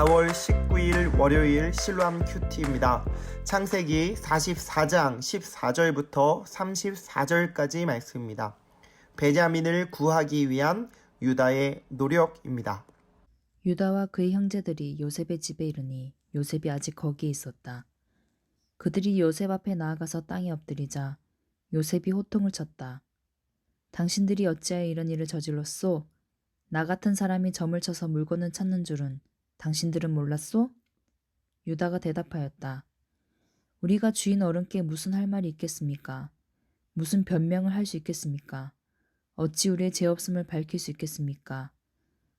4월 19일 월요일 실로암 큐티입니다. 창세기 44장 14절부터 34절까지 말씀입니다. 베냐민을 구하기 위한 유다의 노력입니다. 유다와 그의 형제들이 요셉의 집에 이르니 요셉이 아직 거기에 있었다. 그들이 요셉 앞에 나아가서 땅에 엎드리자 요셉이 호통을 쳤다. 당신들이 어찌하여 이런 일을 저질렀소? 나 같은 사람이 점을 쳐서 물건을 찾는 줄은 당신들은 몰랐소? 유다가 대답하였다. 우리가 주인 어른께 무슨 할 말이 있겠습니까? 무슨 변명을 할 수 있겠습니까? 어찌 우리의 죄 없음을 밝힐 수 있겠습니까?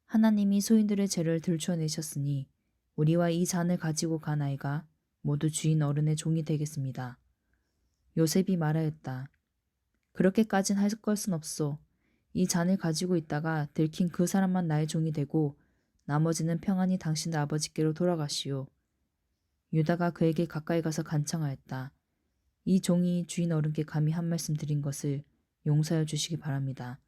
하나님이 소인들의 죄를 들춰내셨으니 우리와 이 잔을 가지고 간 아이가 모두 주인 어른의 종이 되겠습니다. 요셉이 말하였다. 그렇게까진 할 것은 없소. 이 잔을 가지고 있다가 들킨 그 사람만 나의 종이 되고 나머지는 평안히 당신들 아버지께로 돌아가시오. 유다가 그에게 가까이 가서 간청하였다. 이 종이 주인 어른께 감히 한 말씀 드린 것을 용서하여 주시기 바랍니다.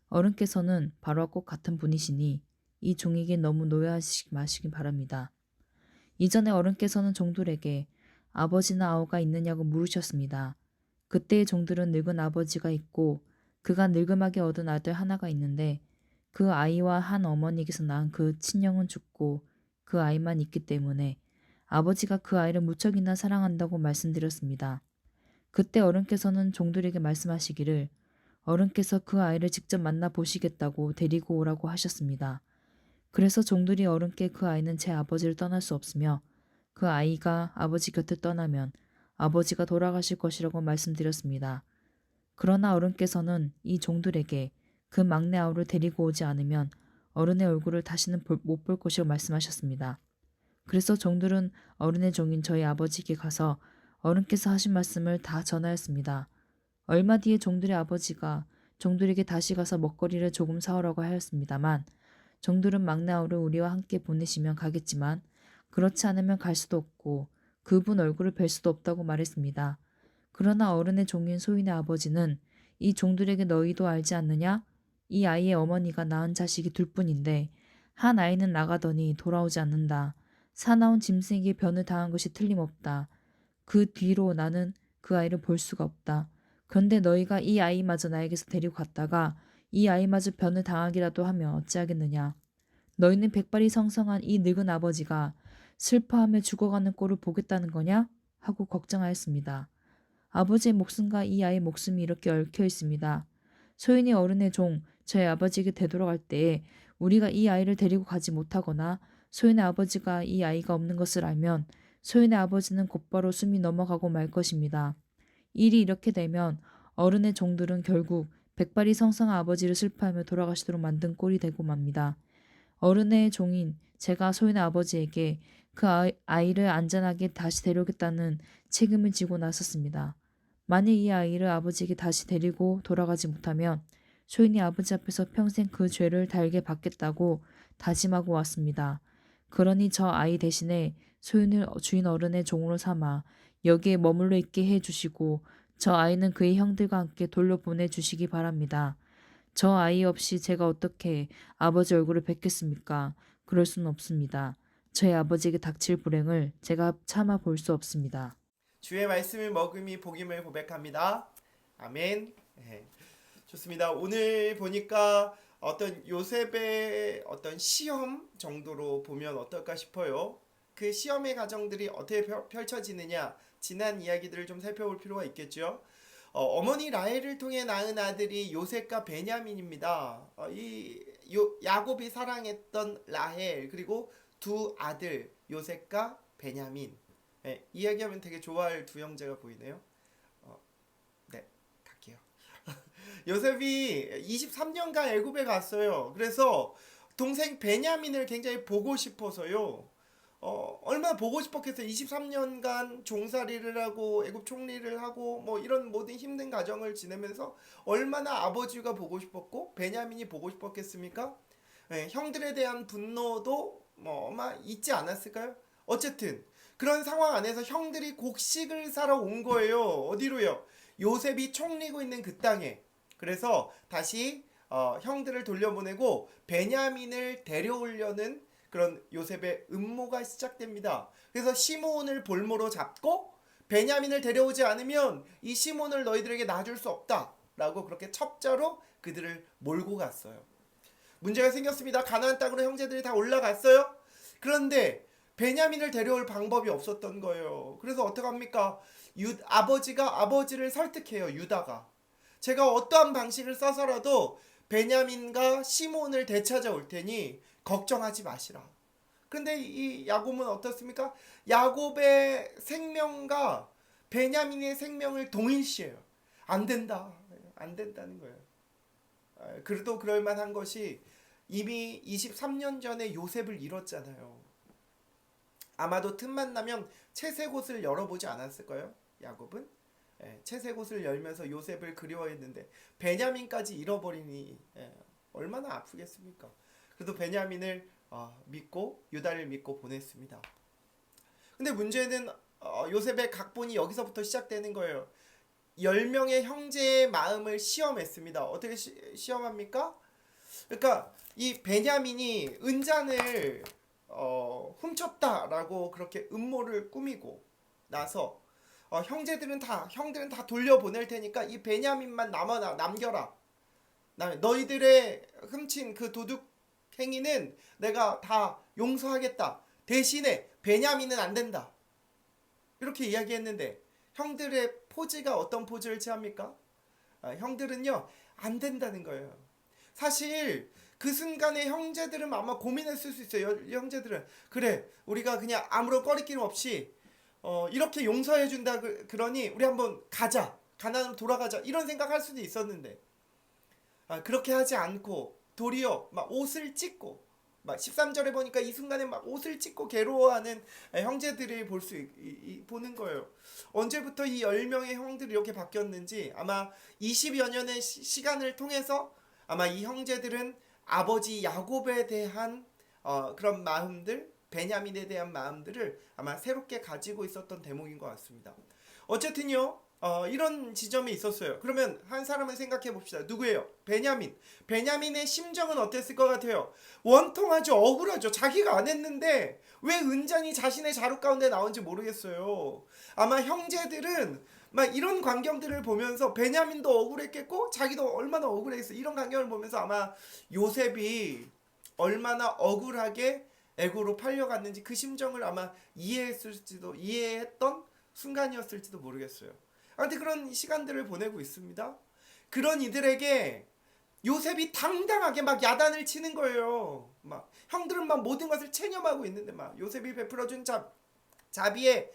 어른께서는 바로와 꼭 같은 분이시니 이 종에게 너무 노여하시지 마시기 바랍니다. 이전에 어른께서는 종들에게 아버지나 아우가 있느냐고 물으셨습니다. 그때의 종들은 늙은 아버지가 있고 그가 늙음하게 얻은 아들 하나가 있는데 그 아이와 한 어머니께서 낳은 그 친형은 죽고 그 아이만 있기 때문에 아버지가 그 아이를 무척이나 사랑한다고 말씀드렸습니다. 그때 어른께서는 종들에게 말씀하시기를 어른께서 그 아이를 직접 만나 보시겠다고 데리고 오라고 하셨습니다. 그래서 종들이 어른께 그 아이는 제 아버지를 떠날 수 없으며 그 아이가 아버지 곁을 떠나면 아버지가 돌아가실 것이라고 말씀드렸습니다. 그러나 어른께서는 이 종들에게 그 막내 아우를 데리고 오지 않으면 어른의 얼굴을 다시는 못 볼 것이라고 말씀하셨습니다. 그래서 종들은 어른의 종인 저희 아버지께 가서 어른께서 하신 말씀을 다 전하였습니다. 얼마 뒤에 종들의 아버지가 종들에게 다시 가서 먹거리를 조금 사오라고 하였습니다만 종들은 막내 아우를 우리와 함께 보내시면 가겠지만 그렇지 않으면 갈 수도 없고 그분 얼굴을 뵐 수도 없다고 말했습니다. 그러나 어른의 종인 소인의 아버지는 이 종들에게 너희도 알지 않느냐? 이 아이의 어머니가 낳은 자식이 둘뿐인데 한 아이는 나가더니 돌아오지 않는다. 사나운 짐승에게 변을 당한 것이 틀림없다. 그 뒤로 나는 그 아이를 볼 수가 없다. 그런데 너희가 이 아이마저 나에게서 데리고 갔다가 이 아이마저 변을 당하기라도 하면 어찌하겠느냐. 너희는 백발이 성성한 이 늙은 아버지가 슬퍼하며 죽어가는 꼴을 보겠다는 거냐? 하고 걱정하였습니다. 아버지의 목숨과 이 아이의 목숨이 이렇게 얽혀 있습니다. 소인이 어른의 종, 저희 아버지에게 되돌아갈 때에 우리가 이 아이를 데리고 가지 못하거나 소인의 아버지가 이 아이가 없는 것을 알면 소인의 아버지는 곧바로 숨이 넘어가고 말 것입니다. 일이 이렇게 되면 어른의 종들은 결국 백발이 성성한 아버지를 슬퍼하며 돌아가시도록 만든 꼴이 되고 맙니다. 어른의 종인 제가 소인의 아버지에게 그 아이를 안전하게 다시 데려오겠다는 책임을 지고 나섰습니다. 만일 이 아이를 아버지에게 다시 데리고 돌아가지 못하면 소인이 아버지 앞에서 평생 그 죄를 달게 받겠다고 다짐하고 왔습니다. 그러니 저 아이 대신에 소인을 주인 어른의 종으로 삼아 여기에 머물러 있게 해주시고 저 아이는 그의 형들과 함께 돌려보내 주시기 바랍니다. 저 아이 없이 제가 어떻게 아버지 얼굴을 뵙겠습니까? 그럴 수는 없습니다. 저희 아버지에게 닥칠 불행을 제가 참아 볼 수 없습니다. 주의 말씀을 먹음이 복임을 고백합니다. 아멘. 네. 좋습니다. 오늘 보니까 어떤 요셉의 어떤 시험 정도로 보면 어떨까 싶어요. 그 시험의 과정들이 어떻게 펼쳐지느냐, 지난 이야기들을 좀 살펴볼 필요가 있겠죠. 어머니 라헬을 통해 낳은 아들이 요셉과 베냐민입니다. 야곱이 사랑했던 라헬 그리고 두 아들 요셉과 베냐민. 네, 이야기하면 되게 좋아할 두 형제가 보이네요. 네, 갈게요. 요셉이 23년간 애굽에 갔어요. 그래서 동생 베냐민을 굉장히 보고 싶어서요. 얼마나 보고 싶었겠어요. 23년간 종살이를 하고 애굽 총리를 하고 뭐 이런 모든 힘든 가정을 지내면서 얼마나 아버지가 보고 싶었고 베냐민이 보고 싶었겠습니까? 네, 형들에 대한 분노도 뭐 아마 있지 않았을까요? 어쨌든 그런 상황 안에서 형들이 곡식을 사러 온 거예요. 어디로요? 요셉이 총리고 있는 그 땅에. 그래서 다시 형들을 돌려보내고 베냐민을 데려오려는 그런 요셉의 음모가 시작됩니다. 그래서 시므온을 볼모로 잡고 베냐민을 데려오지 않으면 이 시몬을 너희들에게 놔줄 수 없다라고 그렇게 첩자로 그들을 몰고 갔어요. 문제가 생겼습니다. 가나안 땅으로 형제들이 다 올라갔어요. 그런데 베냐민을 데려올 방법이 없었던 거예요. 그래서 어떡합니까? 아버지가 아버지를 설득해요. 유다가. 제가 어떠한 방식을 써서라도 베냐민과 시몬을 되찾아올 테니 걱정하지 마시라. 그런데 이 야곱은 어떻습니까? 야곱의 생명과 베냐민의 생명을 동일시해요. 안 된다. 안 된다는 거예요. 그래도 그럴 만한 것이 이미 23년 전에 요셉을 잃었잖아요. 아마도 틈만 나면 채색옷을 열어보지 않았을까요? 야곱은? 채색옷을 열면서 요셉을 그리워했는데 베냐민까지 잃어버리니 얼마나 아프겠습니까? 그래도 베냐민을 믿고 유다를 믿고 보냈습니다. 근데 문제는 요셉의 각본이 여기서부터 시작되는 거예요. 10명의 형제의 마음을 시험했습니다. 어떻게 시험합니까? 그러니까 이 베냐민이 은잔을 훔쳤다라고 그렇게 음모를 꾸미고 나서 형들은 다 돌려보낼 테니까 이 베냐민만 남겨라. 너희들의 훔친 그 도둑 행위는 내가 다 용서하겠다. 대신에 베냐민은 안 된다. 이렇게 이야기했는데 형들의 포즈가 어떤 포즈를 취합니까? 형들은요 안 된다는 거예요. 사실 그 순간에 형제들은 아마 고민했을 수 있어요. 형제들은 그래 우리가 그냥 아무런 꺼리낌 없이 이렇게 용서해 준다 그러니 우리 한번 가자. 가나안으로 돌아가자. 이런 생각할 수도 있었는데 그렇게 하지 않고 도리어 막 옷을 찢고 막 13절에 보니까 이 순간에 막 옷을 찢고 괴로워하는 형제들이 보는 거예요. 언제부터 이 10명의 형들이 이렇게 바뀌었는지 아마 20여 년의 시간을 통해서 아마 이 형제들은 아버지 야곱에 대한 그런 마음들, 베냐민에 대한 마음들을 아마 새롭게 가지고 있었던 대목인 것 같습니다. 어쨌든요. 이런 지점이 있었어요. 그러면 한 사람을 생각해 봅시다. 누구예요? 베냐민. 베냐민의 심정은 어땠을 것 같아요? 원통하죠. 억울하죠. 자기가 안 했는데 왜 은잔이 자신의 자루 가운데 나온지 모르겠어요. 아마 형제들은 막 이런 광경들을 보면서 베냐민도 억울했겠고 자기도 얼마나 억울했어. 이런 광경을 보면서 아마 요셉이 얼마나 억울하게 애고로 팔려갔는지 그 심정을 아마 이해했던 순간이었을지도 모르겠어요. 아무튼 그런 시간들을 보내고 있습니다. 그런 이들에게 요셉이 당당하게 막 야단을 치는 거예요. 막 형들은 막 모든 것을 체념하고 있는데 막 요셉이 베풀어준 자비에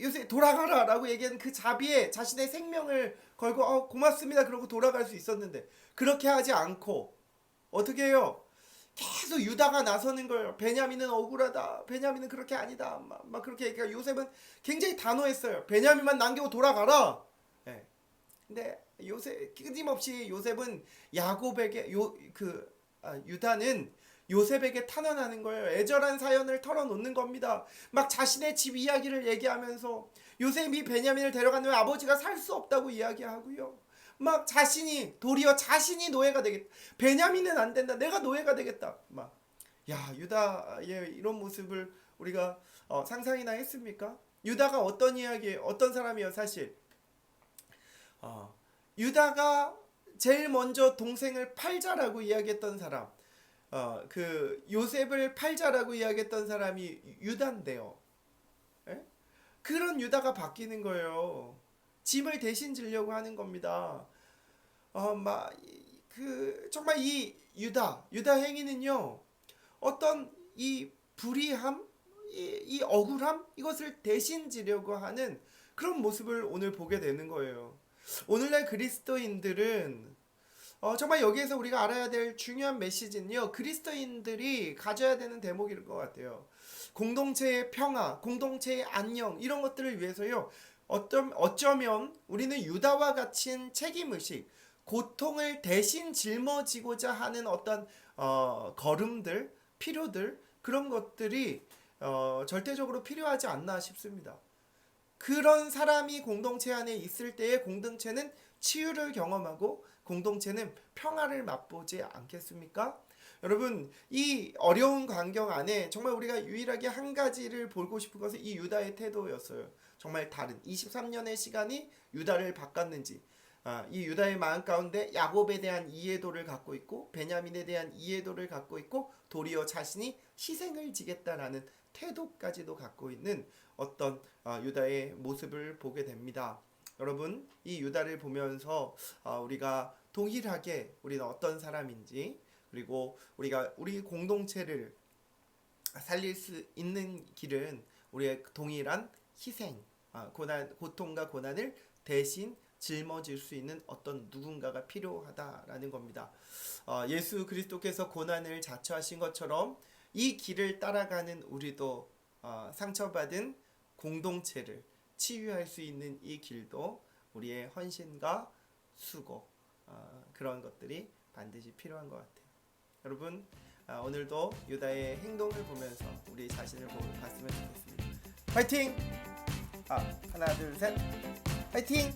요셉 돌아가라라고 얘기한 그 자비에 자신의 생명을 걸고 고맙습니다 그러고 돌아갈 수 있었는데 그렇게 하지 않고 어떻게 해요? 계속 유다가 나서는 거예요. 베냐민은 억울하다. 베냐민은 그렇게 아니다. 막 그렇게 얘기하니까 요셉은 굉장히 단호했어요. 베냐민만 남기고 돌아가라. 네. 근데 끊임없이 요셉은 야곱에게 유다는 요셉에게 탄원하는 거예요. 애절한 사연을 털어놓는 겁니다. 막 자신의 집 이야기를 얘기하면서 요셉이 베냐민을 데려가면 아버지가 살 수 없다고 이야기하고요. 막 도리어 자신이 노예가 되겠다. 베냐민은 안 된다. 내가 노예가 되겠다. 유다의 이런 모습을 우리가 상상이나 했습니까? 유다가 어떤 사람이에요, 사실? 유다가 제일 먼저 동생을 팔자라고 이야기했던 사람. 그 요셉을 팔자라고 이야기했던 사람이 유다인데요. 에? 그런 유다가 바뀌는 거예요. 짐을 대신 지려고 하는 겁니다. 정말 이 유다 행위는요, 어떤 이 불의함, 이 억울함, 이것을 대신 지려고 하는 그런 모습을 오늘 보게 되는 거예요. 오늘날 그리스도인들은 정말 여기에서 우리가 알아야 될 중요한 메시지는요, 그리스도인들이 가져야 되는 대목일 것 같아요. 공동체의 평화, 공동체의 안녕, 이런 것들을 위해서요, 어쩌면 우리는 유다와 같은 책임의식, 고통을 대신 짊어지고자 하는 어떤 걸음들, 필요들, 그런 것들이 절대적으로 필요하지 않나 싶습니다. 그런 사람이 공동체 안에 있을 때에 공동체는 치유를 경험하고 공동체는 평화를 맛보지 않겠습니까? 여러분, 이 어려운 광경 안에 정말 우리가 유일하게 한 가지를 보고 싶은 것은 이 유다의 태도였어요. 정말 다른 23년의 시간이 유다를 바꿨는지, 이 유다의 마음 가운데 야곱에 대한 이해도를 갖고 있고 베냐민에 대한 이해도를 갖고 있고 도리어 자신이 희생을 지겠다라는 태도까지도 갖고 있는 어떤 유다의 모습을 보게 됩니다. 여러분, 이 유다를 보면서 우리가 동일하게 우리는 어떤 사람인지, 그리고 우리가 우리 공동체를 살릴 수 있는 길은 우리의 동일한 희생, 고통과 고난을 대신 짊어질 수 있는 어떤 누군가가 필요하다라는 겁니다. 예수 그리스도께서 고난을 자처하신 것처럼 이 길을 따라가는 우리도 상처받은 공동체를 치유할 수 있는 이 길도 우리의 헌신과 수고, 그런 것들이 반드시 필요한 것 같아요. 여러분, 오늘도 유다의 행동을 보면서 우리 자신을 봤으면 좋겠습니다. 파이팅! 하나 둘 셋, 파이팅!